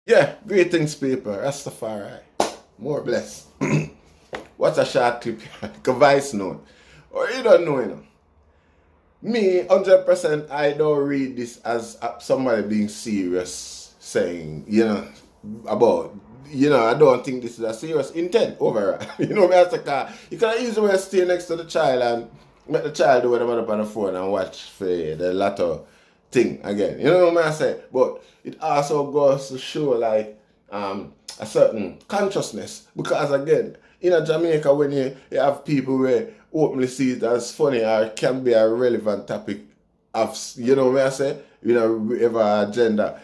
Yeah, greetings, people. Rastafari. More blessed. What's a short clip? Like a voice note. Or you don't know, Me, 100%, I don't read this as somebody being serious, saying, about, I don't think this is a serious intent overall. Me, I say, you can easily stay next to the child and let the child do whatever up on the phone and watch for the latter thing again. You know what I say? But it also goes to show like a certain consciousness because again, in a Jamaica when you have people where openly see it as funny or can be a relevant topic of what I say, whatever agenda.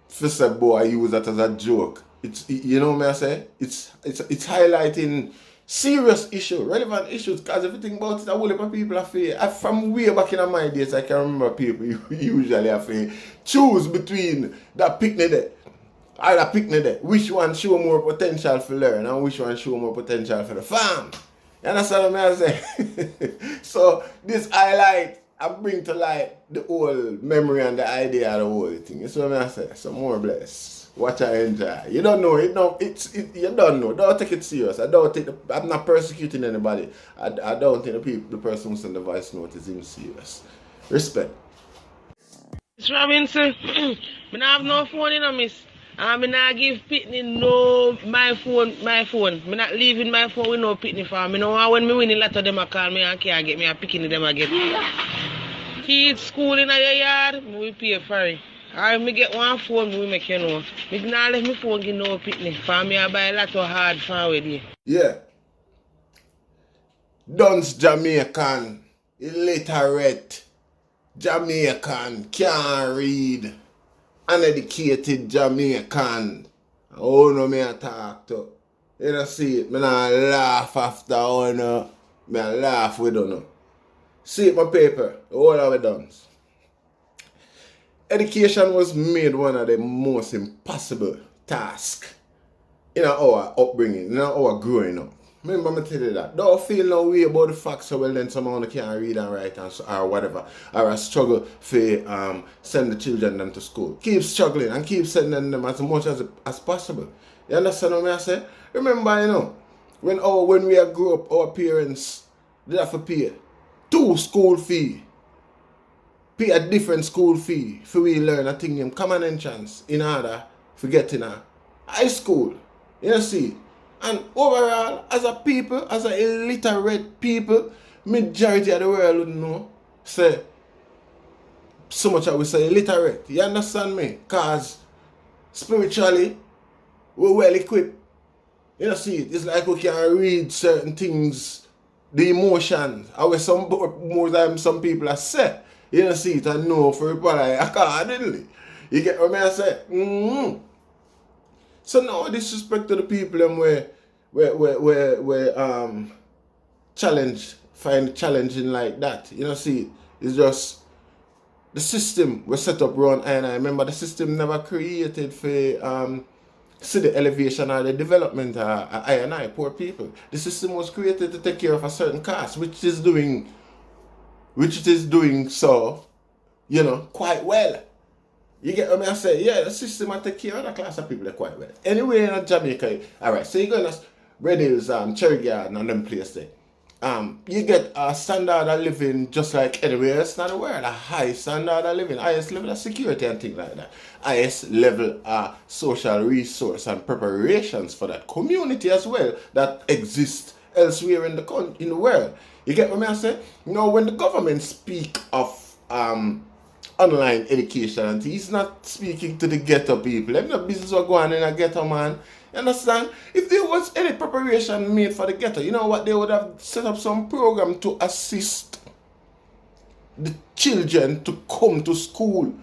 First of all, I use that as a joke. What I say? It's highlighting serious issue, relevant issues, because if you think about it, a whole heap of people are fair. From way back in my days, I can remember people usually have to choose between that picnic there. Either picnic there. Which one show more potential for learn and which one show more potential for the farm. You understand what I say? So this highlight and bring to light the whole memory and the idea of the whole thing. You see what I say? So more bless. Watch and enjoy. You don't know it. No, you don't know. Don't take it serious. I'm not persecuting anybody. I don't think the person who sent the voice note is even serious. Respect. Miss Robinson, me not have no phone, miss. Me not give Pitney no my phone. Me not leaving my phone with no Pitney for me. Know when me win a lot of them a call me and can't get me a picking them again. Kids school in your yard, me will pay for it. Or me get one phone, me will make you know. Me not let me phone give no Pitney. For me I buy a lot of hard phone with you. Yeah. Dunce Jamaican, illiterate, Jamaican, can't read, uneducated Jamaican. Oh no, me I talk to. You know see it, me not laugh after oh no. Me I laugh with you. See it my paper, all of it done. Education was made one of the most impossible tasks in our upbringing, in our growing up. Remember me tell you that. Don't feel no way about the fact so well then someone can't read and write and so, or whatever. Or a struggle for send the children them to school. Keep struggling and keep sending them as much as possible. You understand what I say? Remember, when we grew up, our parents did have to pay 2 school fee. Pay a different school fee for we learn a thing named common entrance in order for getting a high school. You see? And overall, as a people, as a illiterate people, majority of the world would know, say, so much I would say illiterate. You understand me? Because spiritually, we're well equipped. You see, it's like we can read certain things, the emotions, how some people are set. You see it and know for reply accordingly. You get what I say? Mm-hmm. So no disrespect to the people them where challenge find challenging like that. See, it's just the system was set up around and I remember the system never created for see the elevation or the development of I poor people. The system was created to take care of a certain class, which it is doing so, quite well. You get what I say? Yeah, the system will take care of the class of people quite well. Anyway, in Jamaica, alright, so you go to Red Hills, Cherry Garden and them places there. You get a standard of living just like anywhere else in the world. A high standard of living, highest level of security and things like that. Highest level of social resource and preparations for that community as well that exists elsewhere in the world. You get what I say? When the government speak of online education and he's not speaking to the ghetto people. There's no business are going in a ghetto, man. You understand? If there was any preparation made for the ghetto, you know what? They would have set up some program to assist the children to come to school,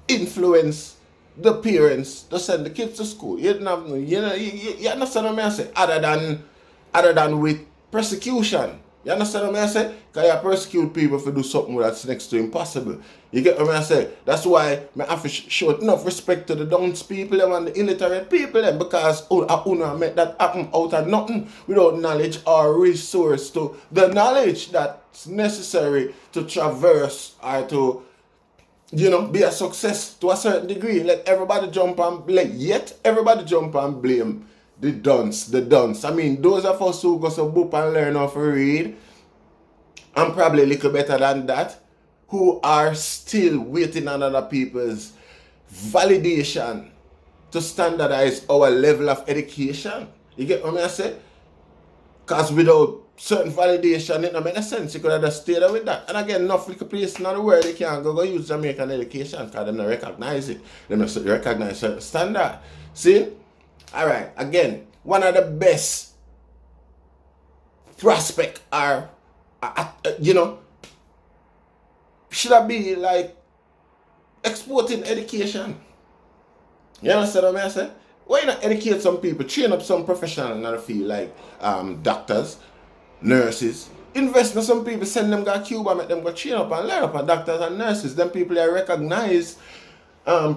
influence the parents to send the kids to school. You understand what I say? Other than with persecution. You understand what I say? Because you persecute people for do something that's next to impossible. You get what I say? That's why I have to show enough respect to the Dunce people and the illiterate people because I make that happen out of nothing without knowledge or resource to the knowledge that's necessary to traverse or to be a success to a certain degree. Let everybody jump and blame. Yet everybody jump and blame the dunce. I mean, those of us who go to book and learn how to read, and probably a little better than that, who are still waiting on other people's validation to standardize our level of education. You get what I say? Because without certain validation, it don't make sense. You could have just stayed there with that. And again, enough little place in the world, they can't go use Jamaican education because they don't recognize it. They don't recognize certain standard. See? Alright, again, one of the best prospect are, should I be like exporting education? You understand what I say? Why not educate some people, train up some professionals in the field like doctors, nurses, invest in some people, send them to Cuba, make them go train up and learn up and doctors and nurses. Then people are recognized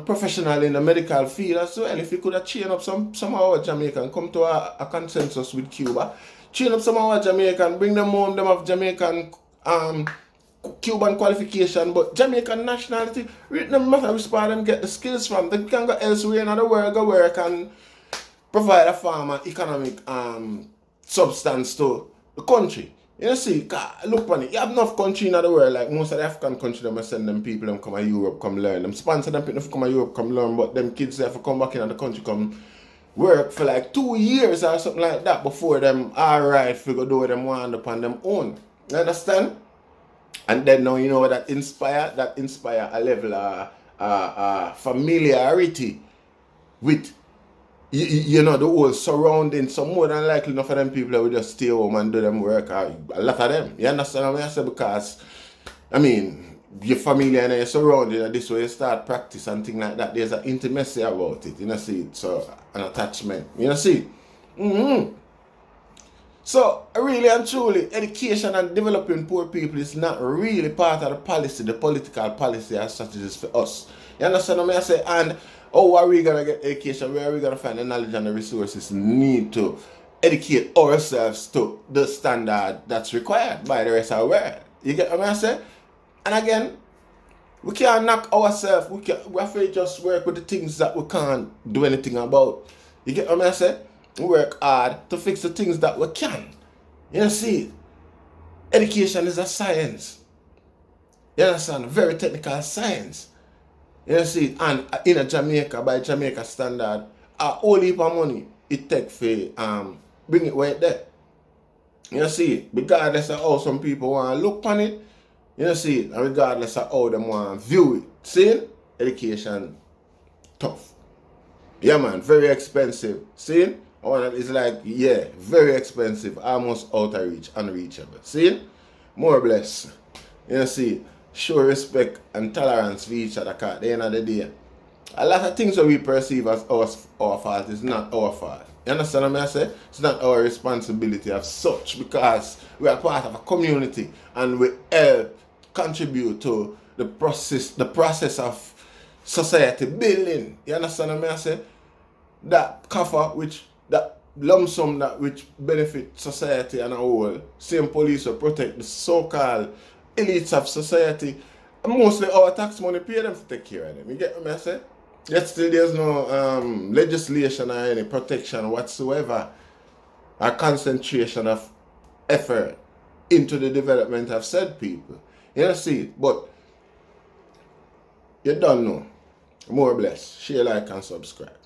professional in the medical field as well. If you could have trained up some of our Jamaican, come to a consensus with Cuba, train up some of our Jamaican, bring them home, them of Jamaican Cuban qualification, but Jamaican nationality, no matter which part them get the skills from, they can go elsewhere in the world, go work and provide a farm and economic substance to the country. You see, look on it, you have enough country in the world, like most of the African countries, them send them people, them come to Europe, come learn. Them sponsor them people come to Europe, come learn, but them kids have to come back in the country, come work for like 2 years or something like that before them alright figure do what them want upon them own. You understand? And then now you know that inspire a level of familiarity with the whole surrounding. So more than likely enough of them people will just stay home and do them work. A lot of them. You understand what I say? Because I mean you're familiar and you're surrounded and this way you start practice and things like that. There's an intimacy about it. You see? So an attachment. You see? So, really and truly, education and developing poor people is not really part of the policy, the political policy as such is for us. You understand what I say? And how are we going to get education? Where are we going to find the knowledge and the resources need to educate ourselves to the standard that's required by the rest of the world? You get what I say? And again, we can't knock ourselves. We have to just work with the things that we can't do anything about. You get what I say? We work hard to fix the things that we can. You see, education is a science. You understand? Very technical science. You see, and in a Jamaica, by Jamaica standard, a whole heap of money it takes for bring it right there. You see, regardless of how some people want to look on it, you see, and regardless of how they want to view it. See, education, tough. Yeah, man, very expensive. See? It's like, yeah, very expensive, almost out of reach, unreachable. See? More bless. You see, show respect and tolerance for each other, because at the end of the day, a lot of things that we perceive as our fault is not our fault. You understand what I say? It's not our responsibility as such, because we are part of a community and we help contribute to the process of society building. You understand what I say? That cover that lump sum that which benefit society and a whole. Same police will protect the so-called elites of society. And mostly our tax money pay them to take care of them. You get what I say? Yet still there's no legislation or any protection whatsoever. A concentration of effort into the development of said people. You see, but you don't know. More bless. Share, like and subscribe.